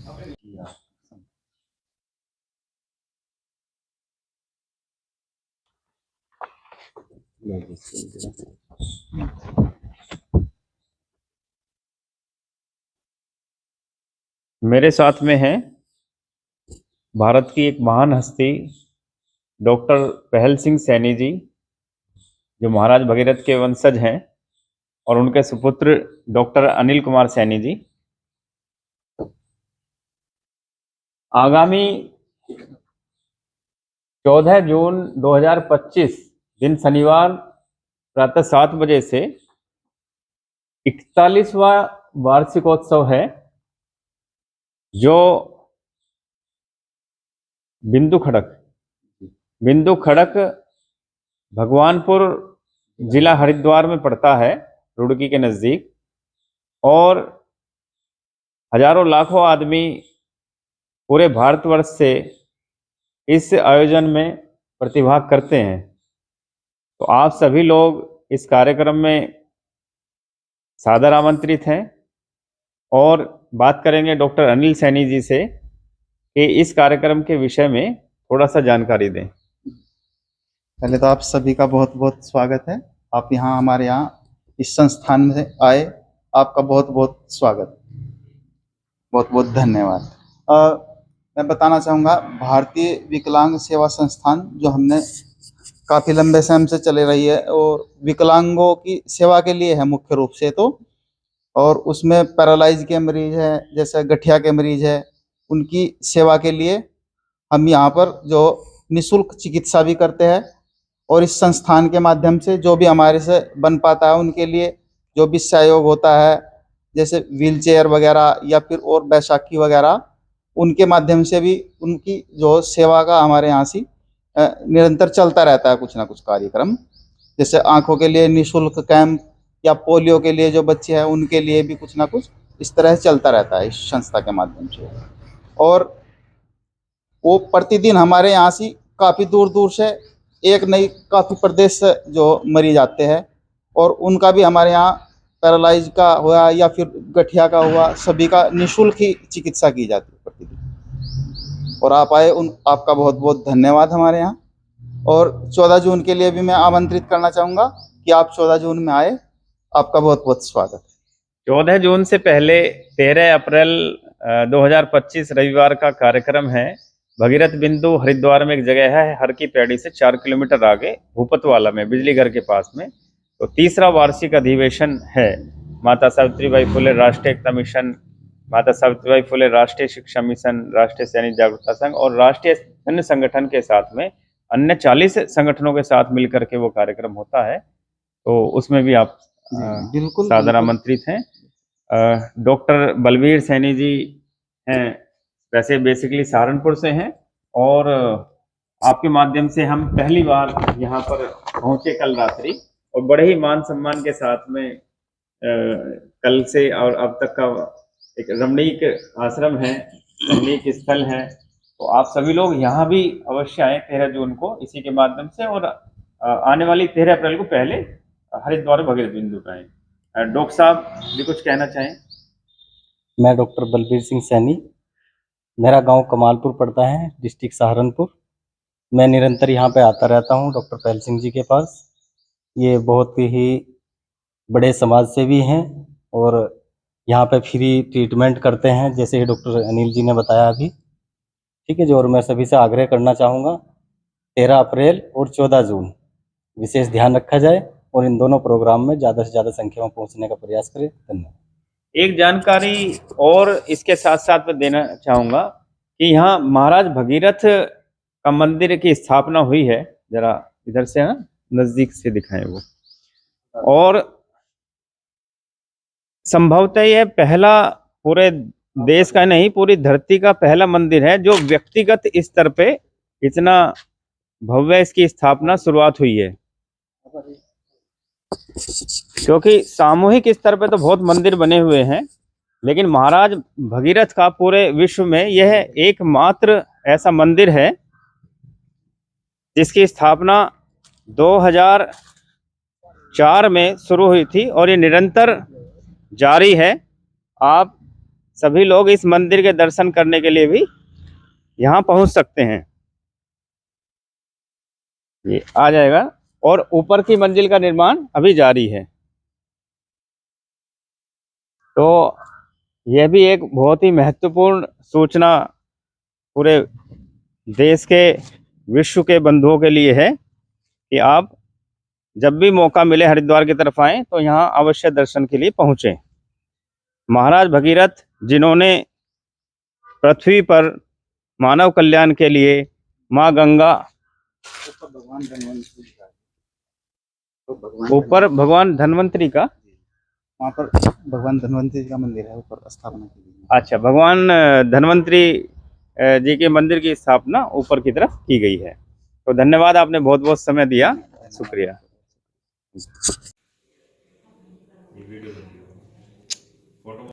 मेरे साथ में है भारत की एक महान हस्ती डॉक्टर पहल सिंह सैनी जी, जो महाराज भगीरथ के वंशज हैं, और उनके सुपुत्र डॉक्टर अनिल कुमार सैनी जी। आगामी 14 जून 2025 दिन शनिवार प्रातः 7 बजे से 41वां वार्षिकोत्सव है, जो बिंदु खड़क भगवानपुर जिला हरिद्वार में पड़ता है, रुड़की के नज़दीक। और हजारों लाखों आदमी पूरे भारतवर्ष से इस आयोजन में प्रतिभाग करते हैं। तो आप सभी लोग इस कार्यक्रम में सादर आमंत्रित हैं। और बात करेंगे डॉक्टर अनिल सैनी जी से कि इस कार्यक्रम के विषय में थोड़ा सा जानकारी दें। पहले तो आप सभी का बहुत बहुत स्वागत है। आप यहाँ हमारे यहाँ इस संस्थान में आए, आपका बहुत बहुत स्वागत, बहुत बहुत धन्यवाद। मैं बताना चाहूँगा, भारतीय विकलांग सेवा संस्थान जो हमने काफ़ी लंबे समय से चले रही है और विकलांगों की सेवा के लिए है मुख्य रूप से तो। और उसमें पैरालाइज के मरीज हैं, जैसे गठिया के मरीज हैं, उनकी सेवा के लिए हम यहाँ पर जो निःशुल्क चिकित्सा भी करते हैं। और इस संस्थान के माध्यम से जो भी हमारे से बन पाता है उनके लिए जो भी सहयोग होता है, जैसे व्हीलचेयर वगैरह या फिर और बैसाखी वगैरह, उनके माध्यम से भी उनकी जो सेवा का हमारे यहाँ से निरंतर चलता रहता है कुछ ना कुछ कार्यक्रम। जैसे आंखों के लिए निःशुल्क कैंप या पोलियो के लिए जो बच्चे हैं उनके लिए भी कुछ ना कुछ इस तरह से चलता रहता है इस संस्था के माध्यम से। और वो प्रतिदिन हमारे यहाँ से काफ़ी दूर दूर से, एक नहीं काफ़ी प्रदेश से जो मरीज आते हैं, और उनका भी हमारे यहाँ पैरालाइज का हुआ या फिर गठिया का हुआ, सभी का निःशुल्क ही चिकित्सा की जाती है प्रतिदिन। और आप आए, आपका बहुत बहुत धन्यवाद हमारे यहाँ। और 14 जून के लिए भी मैं आमंत्रित करना चाहूँगा कि आप 14 जून में आए, आपका बहुत बहुत स्वागत है। 14 जून से पहले 13 अप्रैल 2025 रविवार का कार्यक्रम है। भगीरथ बिंदु हरिद्वार में एक जगह है, हर की पैड़ी से 4 किलोमीटर आगे भूपतवाला में, बिजली घर के पास में। तो तीसरा वार्षिक अधिवेशन है। माता सावित्रीबाई फुले राष्ट्रीय एकता मिशन, माता सावित्रीबाई फुले राष्ट्रीय शिक्षा मिशन, राष्ट्रीय सैनिक जागरूकता संघ और राष्ट्रीय अन्य संगठन के साथ में अन्य 40 संगठनों के साथ मिलकर के वो कार्यक्रम होता है। तो उसमें भी आप बिल्कुल सादर आमंत्रित हैं। डॉक्टर बलबीर सैनी जी हैं, वैसे बेसिकली सहारनपुर से हैं, और आपके माध्यम से हम पहली बार यहाँ पर पहुँचे कल रात्रि, और बड़े ही मान सम्मान के साथ में कल से और अब तक का एक रमणीक आश्रम है, रमणीक स्थल है। तो आप सभी लोग यहाँ भी अवश्य आए 13 जून को इसी के माध्यम से, और आने वाली 13 अप्रैल को पहले हरिद्वार भगीरथ बिंदु का है। डॉक्टर साहब भी कुछ कहना चाहें? मैं डॉक्टर बलबीर सिंह सैनी, मेरा गांव कमालपुर पड़ता है, डिस्ट्रिक्ट सहारनपुर। मैं निरंतर यहाँ पे आता रहता हूँ डॉक्टर पहल सिंह जी के पास। ये बहुत ही बड़े समाज सेवी हैं और यहाँ पे फ्री ट्रीटमेंट करते हैं, जैसे ही डॉक्टर अनिल जी ने बताया अभी। ठीक है जी। और मैं सभी से आग्रह करना चाहूँगा, 13 अप्रैल और 14 जून विशेष ध्यान रखा जाए और इन दोनों प्रोग्राम में ज़्यादा से ज़्यादा संख्या में पहुँचने का प्रयास करें। धन्यवाद। एक जानकारी और इसके साथ साथ मैं देना चाहूँगा कि यहाँ महाराज भगीरथ का मंदिर की स्थापना हुई है। जरा इधर से ना नज़दीक से दिखाएं वो। और संभवतः यह पहला, पूरे देश का नहीं पूरी धरती का पहला मंदिर है जो व्यक्तिगत स्तर पे इतना भव्य इसकी स्थापना शुरुआत हुई है। क्योंकि सामूहिक स्तर पे तो बहुत मंदिर बने हुए हैं, लेकिन महाराज भगीरथ का पूरे विश्व में यह एकमात्र ऐसा मंदिर है जिसकी स्थापना 2004 में शुरू हुई थी और ये निरंतर जारी है। आप सभी लोग इस मंदिर के दर्शन करने के लिए भी यहाँ पहुँच सकते हैं। ये आ जाएगा और ऊपर की मंजिल का निर्माण अभी जारी है। तो यह भी एक बहुत ही महत्वपूर्ण सूचना पूरे देश के विश्व के बंधुओं के लिए है कि आप जब भी मौका मिले हरिद्वार की तरफ आएं तो यहाँ अवश्य दर्शन के लिए पहुँचें। महाराज भगीरथ जिन्होंने पृथ्वी पर मानव कल्याण के लिए माँ गंगा, ऊपर भगवान धन्वंतरी का, वहाँ पर भगवान धन्वंतरी जी का मंदिर है, ऊपर स्थापना की गई है। अच्छा, भगवान धन्वंतरी जी के मंदिर की स्थापना ऊपर की तरफ की गई है। तो धन्यवाद, आपने बहुत बहुत समय दिया, शुक्रिया।